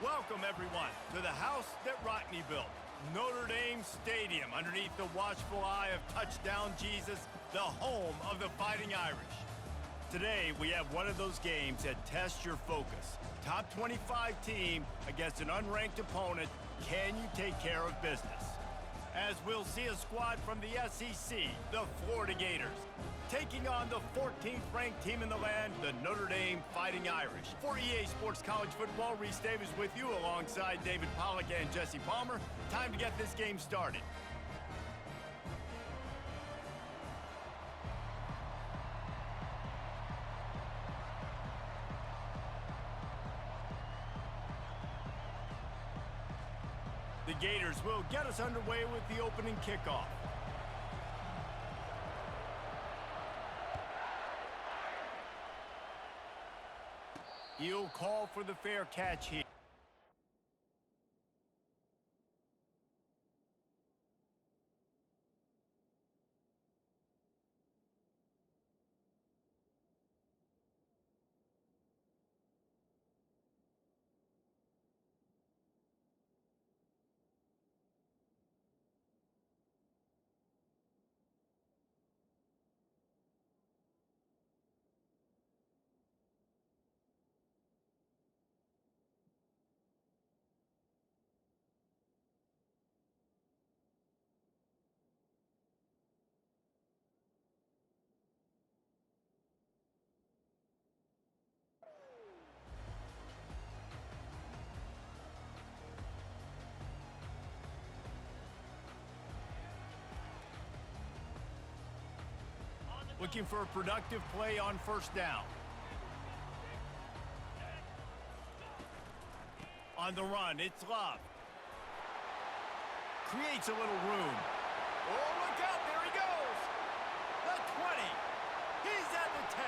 Welcome, everyone, to the house that Rockne built, Notre Dame Stadium, underneath the watchful eye of Touchdown Jesus, the home of the Fighting Irish. Today, we have one of those games that tests your focus. Top 25 team against an unranked opponent. Can you take care of business? As we'll see a squad from the SEC, the Florida Gators, taking on the 14th ranked team in the land, the Notre Dame Fighting Irish. For EA Sports College Football, Reese Davis with you alongside David Pollack and Jesse Palmer. Time to get this game started. The Gators will get us underway with the opening kickoff. He'll call for the fair catch here. Looking for a productive play on first down. On the run, it's Love. Creates a little room. Oh, look out, there he goes. The 20. He's at the 10.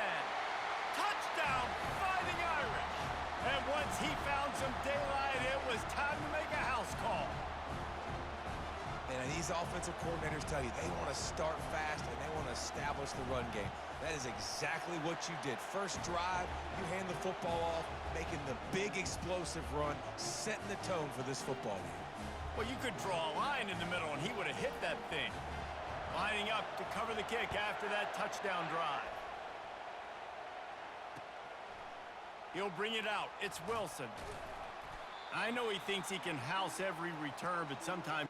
Touchdown, Fighting Irish. And once he found some daylight, it was time to make a house call. And these offensive coordinators tell you they want to start fast and they want to establish the run game. That is exactly what you did. First drive, you hand the football off, making the big explosive run, setting the tone for this football game. Well, you could draw a line in the middle and he would have hit that thing. Lining up to cover the kick after that touchdown drive. He'll bring it out. It's Wilson. I know he thinks he can house every return, but sometimes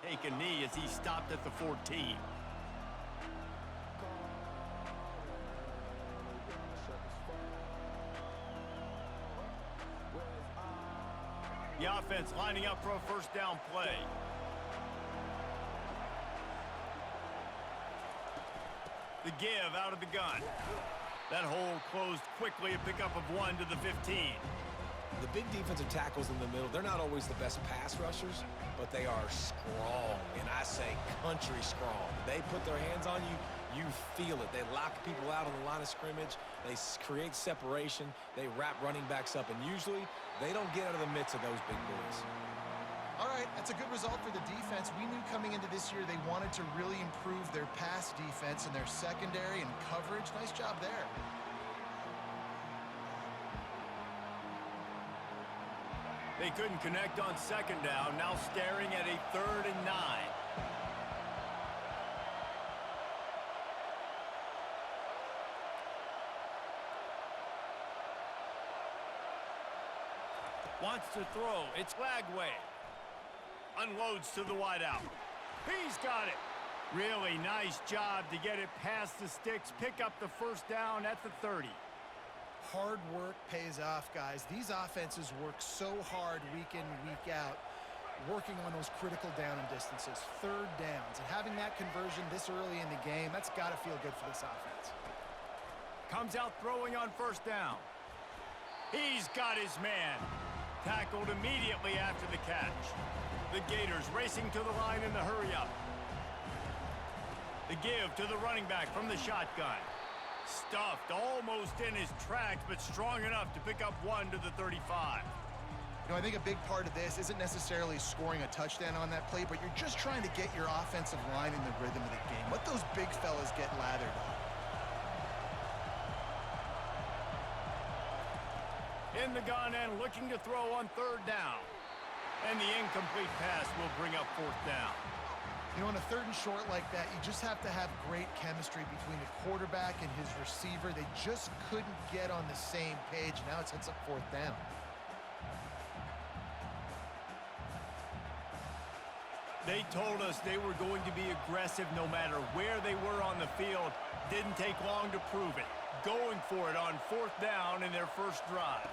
take a knee as he stopped at the 14. The offense lining up for a first down play. The give out of the gun. That hole closed quickly, a pickup of 1 to the 15. The big defensive tackles in the middle, they're not always the best pass rushers, but they are strong, and I say country strong. They put their hands on you, you feel it. They lock people out on the line of scrimmage. They create separation. They wrap running backs up, and usually they don't get out of the midst of those big boys. All right, that's a good result for the defense. We knew coming into this year they wanted to really improve their pass defense and their secondary and coverage. Nice job there. They couldn't connect on second down, now staring at a 3rd and 9. Wants to throw, it's Lagway. Unloads to the wideout. He's got it. Really nice job to get it past the sticks, pick up the first down at the 30. Hard work pays off, guys. These offenses work so hard week in, week out, working on those critical down and distances, 3rd downs. And having that conversion this early in the game, that's got to feel good for this offense. Comes out throwing on first down. He's got his man. Tackled immediately after the catch. The Gators racing to the line in the hurry-up. The give to the running back from the shotgun. Stuffed almost in his tracks, but strong enough to pick up one to the 35. You know, I think a big part of this isn't necessarily scoring a touchdown on that play, but you're just trying to get your offensive line in the rhythm of the game. Let those big fellas get lathered up. In the gun and looking to throw on third down. And the incomplete pass will bring up fourth down. You know, on a third and short like that, you just have to have great chemistry between the quarterback and his receiver. They just couldn't get on the same page. Now it sets up fourth down. They told us they were going to be aggressive no matter where they were on the field. Didn't take long to prove it. Going for it on fourth down in their first drive.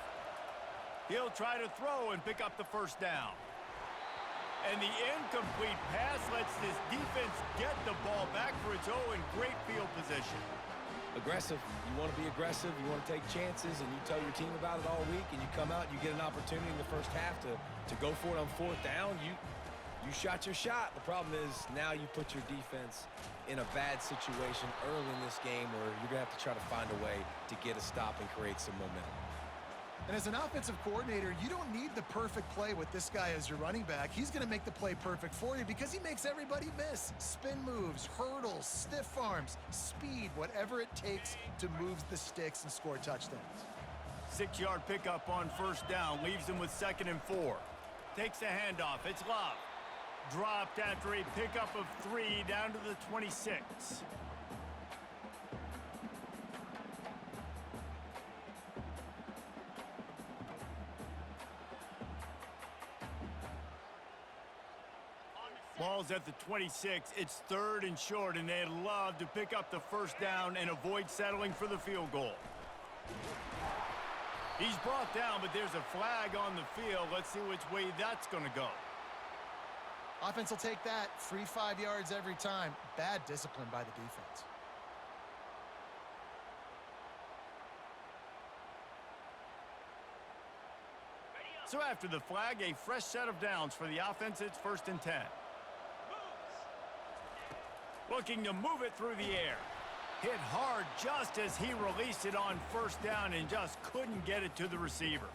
He'll try to throw and pick up the first down. And the incomplete pass lets this defense get the ball back for its own in great field position. Aggressive. You want to be aggressive. You want to take chances, and you tell your team about it all week, and you come out and you get an opportunity in the first half to go for it on fourth down. You shot your shot. The problem is now you put your defense in a bad situation early in this game where you're going to have to try to find a way to get a stop and create some momentum. And as an offensive coordinator, you don't need the perfect play with this guy as your running back. He's going to make the play perfect for you because he makes everybody miss. Spin moves, hurdles, stiff arms, speed, whatever it takes to move the sticks and score touchdowns. 6-yard pickup on first down leaves him with 2nd and 4. Takes a handoff. It's Love. Dropped after a pickup of 3 down to the 26. Ball's at the 26. It's 3rd and short, and they'd love to pick up the first down and avoid settling for the field goal. He's brought down, but there's a flag on the field. Let's see which way that's going to go. Offense will take that. Free 5 yards every time. Bad discipline by the defense. So after the flag, a fresh set of downs for the offense. It's 1st and 10. Looking to move it through the air. Hit hard just as he released it on first down and just couldn't get it to the receiver.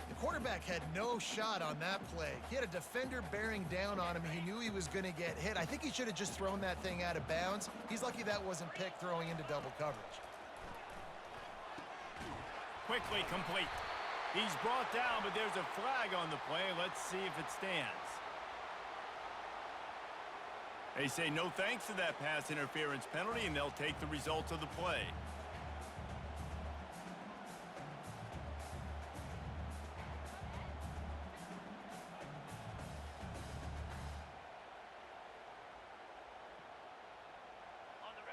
The quarterback had no shot on that play. He had a defender bearing down on him. He knew he was going to get hit. I think he should have just thrown that thing out of bounds. He's lucky that wasn't picked throwing into double coverage. Quickly complete. He's brought down, but there's a flag on the play. Let's see if it stands. They say no thanks to that pass interference penalty, and they'll take the results of the play.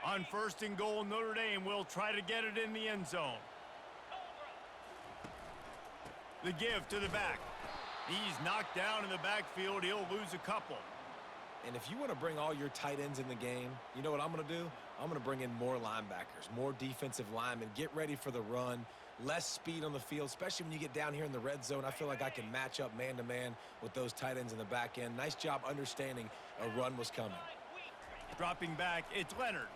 On 1st and goal, Notre Dame will try to get it in the end zone. The give to the back. He's knocked down in the backfield. He'll lose a couple. And if you want to bring all your tight ends in the game, you know what I'm going to do? I'm going to bring in more linebackers, more defensive linemen, get ready for the run, less speed on the field, especially when you get down here in the red zone. I feel like I can match up man-to-man with those tight ends in the back end. Nice job understanding a run was coming. Dropping back, it's Leonard.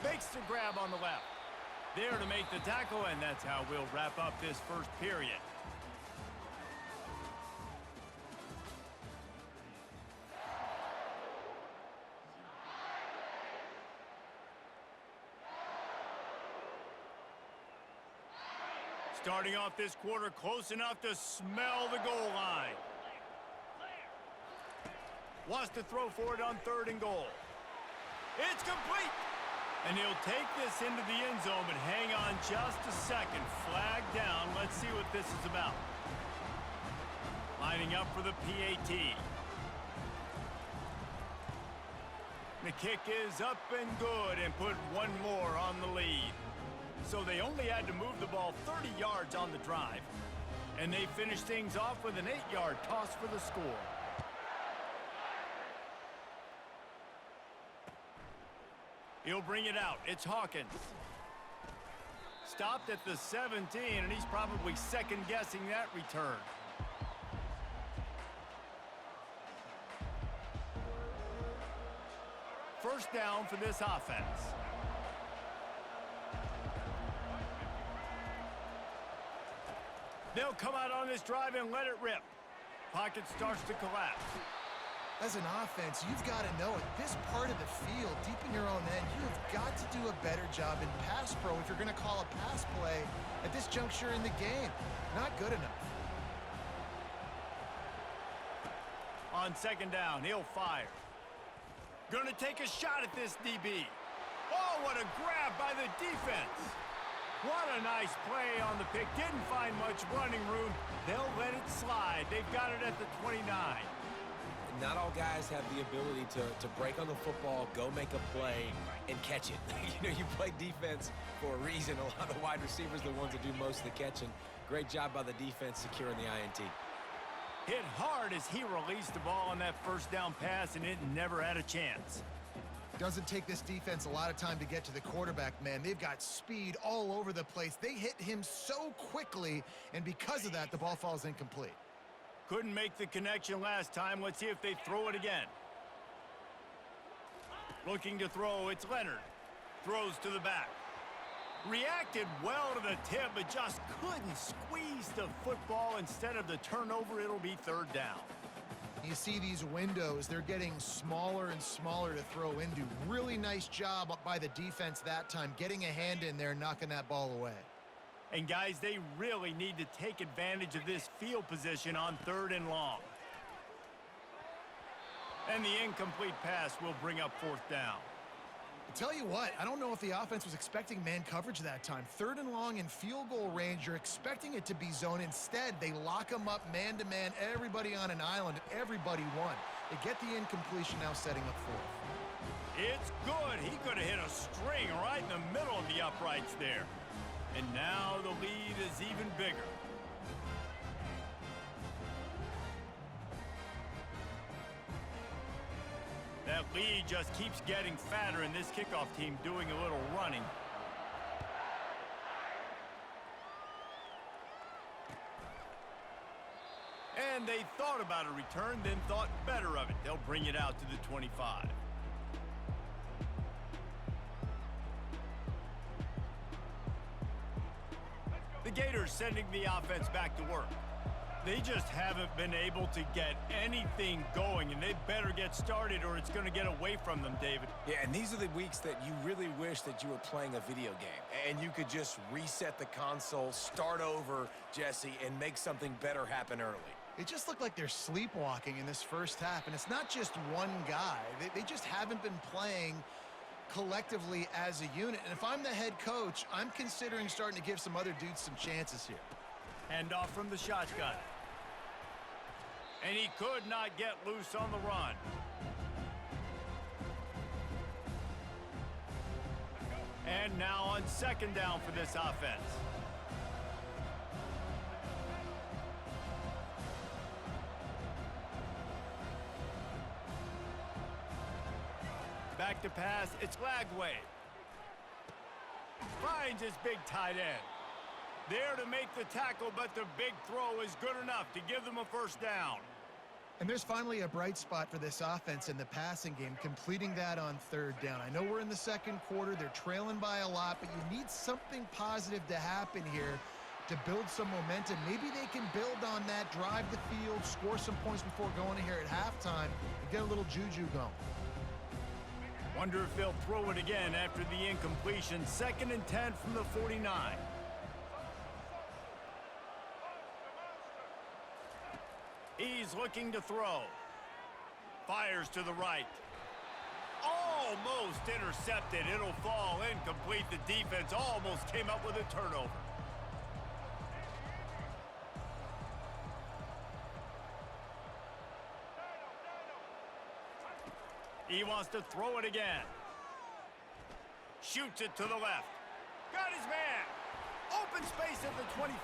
Makes the grab on the left. There to make the tackle, and that's how we'll wrap up this first period. Starting off this quarter close enough to smell the goal line. Wants to throw for it on 3rd and goal. It's complete. And he'll take this into the end zone, but hang on just a second. Flag down. Let's see what this is about. Lining up for the PAT. The kick is up and good and put one more on the lead. So they only had to move the ball 30 yards on the drive. And they finished things off with an 8-yard toss for the score. He'll bring it out. It's Hawkins. Stopped at the 17, and he's probably second-guessing that return. First down for this offense. They'll come out on this drive and let it rip. Pocket starts to collapse. As an offense, you've got to know at this part of the field, deep in your own end, you have got to do a better job in pass pro if you're going to call a pass play at this juncture in the game. Not good enough. On second down, he'll fire. Gonna take a shot at this DB. Oh, what a grab by the defense. What a nice play on the pick. Didn't find much running room. They'll let it slide. They've got it at the 29. Not all guys have the ability to break on the football, go make a play, and catch it. You play defense for a reason. A lot of the wide receivers are the ones that do most of the catching. Great job by the defense securing the INT. Hit hard as he released the ball on that first down pass, and it never had a chance. Doesn't take this defense a lot of time to get to the quarterback, man. They've got speed all over the place. They hit him so quickly, and because of that, the ball falls incomplete. Couldn't make the connection last time. Let's see if they throw it again. Looking to throw, it's Leonard. Throws to the back. Reacted well to the tip, but just couldn't squeeze the football. Instead of the turnover, it'll be third down. You see these windows, they're getting smaller and smaller to throw into. Really nice job by the defense that time, getting a hand in there, knocking that ball away. And guys, they really need to take advantage of this field position on third and long. And the incomplete pass will bring up fourth down. I tell you what, I don't know if the offense was expecting man coverage that time. Third and long in field goal range, you're expecting it to be zone. Instead, they lock them up man-to-man, everybody on an island, and everybody won. They get the incompletion, now setting up fourth. It's good. He could have hit a string right in the middle of the uprights there. And now the lead is even bigger. That lead just keeps getting fatter, and this kickoff team doing a little running. And they thought about a return, then thought better of it. They'll bring it out to the 25. The Gators sending the offense back to work. They just haven't been able to get anything going, and they better get started or it's going to get away from them, David. Yeah, and these are the weeks that you really wish that you were playing a video game and you could just reset the console, start over, Jesse, and make something better happen early. It just looked like they're sleepwalking in this first half, and it's not just one guy. They just haven't been playing collectively as a unit. And if I'm the head coach, I'm considering starting to give some other dudes some chances here. Hand off from the shotgun. And he could not get loose on the run. And now on second down for this offense. Back to pass, it's Lagway. Finds his big tight end. There to make the tackle, but the big throw is good enough to give them a first down. And there's finally a bright spot for this offense in the passing game, completing that on third down. I know we're in the second quarter. They're trailing by a lot, but you need something positive to happen here to build some momentum. Maybe they can build on that, drive the field, score some points before going in here at halftime, and get a little juju going. Wonder if they'll throw it again after the incompletion. 2nd and 10 from the 49. He's looking to throw. Fires to the right. Almost intercepted. It'll fall incomplete. The defense almost came up with a turnover. He wants to throw it again. Shoots it to the left. Got his man. Open space at the 25.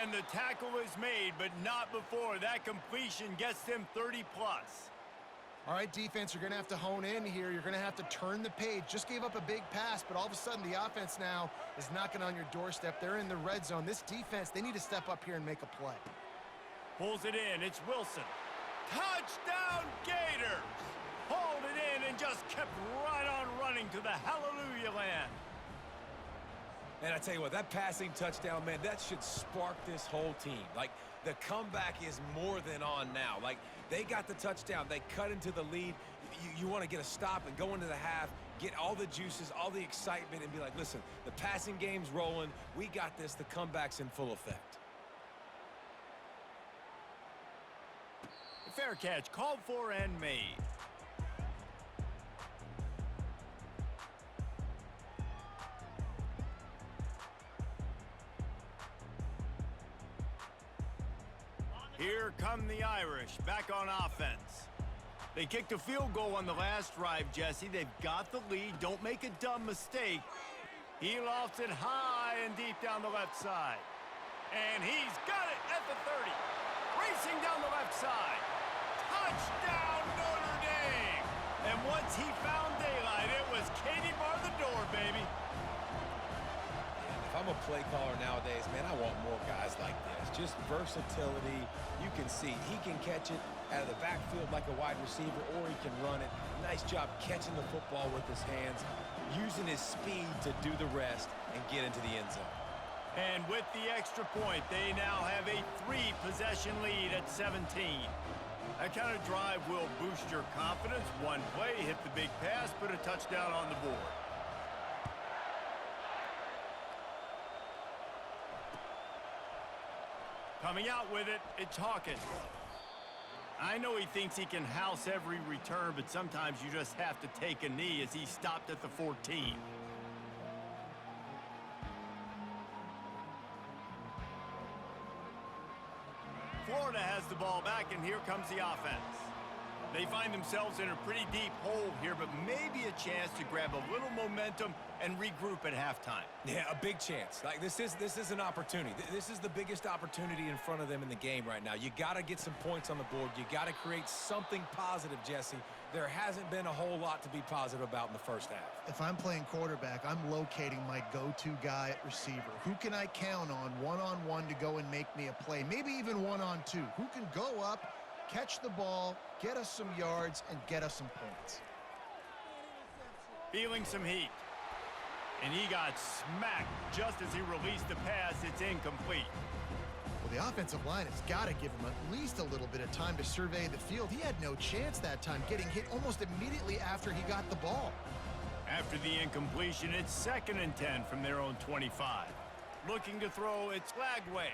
And the tackle is made, but not before. That completion gets them 30+. All right, defense, you're going to have to hone in here. You're going to have to turn the page. Just gave up a big pass, but all of a sudden the offense now is knocking on your doorstep. They're in the red zone. This defense, they need to step up here and make a play. Pulls it in. It's Wilson. Touchdown, Gators! Hauled it in and just kept right on running to the hallelujah land. And I tell you what, that passing touchdown, man, that should spark this whole team. Like, the comeback is more than on now. Like, they got the touchdown. They cut into the lead. You want to get a stop and go into the half, get all the juices, all the excitement, and be like, listen, the passing game's rolling. We got this. The comeback's in full effect. Fair catch called for and made. Here come the Irish, back on offense. They kicked a field goal on the last drive, Jesse. They've got the lead. Don't make a dumb mistake. He lofts it high and deep down the left side. And he's got it at the 30. Racing down the left side. Touchdown, Notre Dame! And once he found daylight, it was Katie bar the door, baby. If I'm a play caller nowadays, man, I want more guys like this. Just versatility. You can see he can catch it out of the backfield like a wide receiver, or he can run it. Nice job catching the football with his hands, using his speed to do the rest and get into the end zone. And with the extra point, they now have a 3-possession lead at 17. That kind of drive will boost your confidence. One play, hit the big pass, put a touchdown on the board. Coming out with it, it's Hawkins. I know he thinks he can house every return, but sometimes you just have to take a knee as he stopped at the 14. Florida has the ball back, and here comes the offense. They find themselves in a pretty deep hole here, but maybe a chance to grab a little momentum and regroup at halftime. Yeah, a big chance. Like, this is an opportunity. This is the biggest opportunity in front of them in the game right now. You got to get some points on the board. You got to create something positive, Jesse. There hasn't been a whole lot to be positive about in the first half. If I'm playing quarterback, I'm locating my go-to guy at receiver. Who can I count on one-on-one to go and make me a play? Maybe even one-on-two. Who can go up, catch the ball, get us some yards, and get us some points? Feeling some heat. And he got smacked just as he released the pass. It's incomplete. Well, the offensive line has got to give him at least a little bit of time to survey the field. He had no chance that time, getting hit almost immediately after he got the ball. After the incompletion, it's 2nd and 10 from their own 25. Looking to throw, it's Lagway.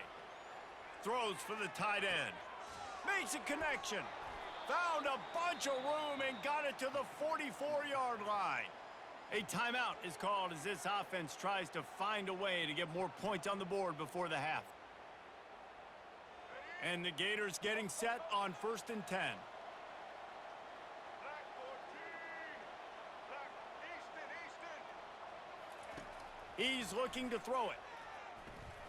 Throws for the tight end. Makes a connection. Found a bunch of room and got it to the 44-yard line. A timeout is called as this offense tries to find a way to get more points on the board before the half. And the Gators getting set on 1st and 10. He's looking to throw it.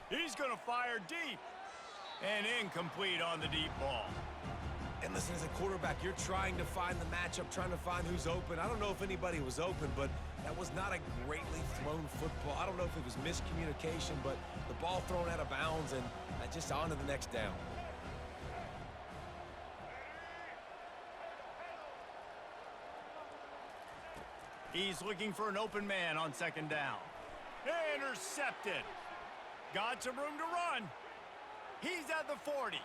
He's going to fire deep. And incomplete on the deep ball. And listen, as a quarterback, you're trying to find the matchup, trying to find who's open. I don't know if anybody was open, but that was not a greatly thrown football. I don't know if it was miscommunication, but the ball thrown out of bounds and just on to the next down. He's looking for an open man on 2nd down. Intercepted. Got some room to run. He's at the 40.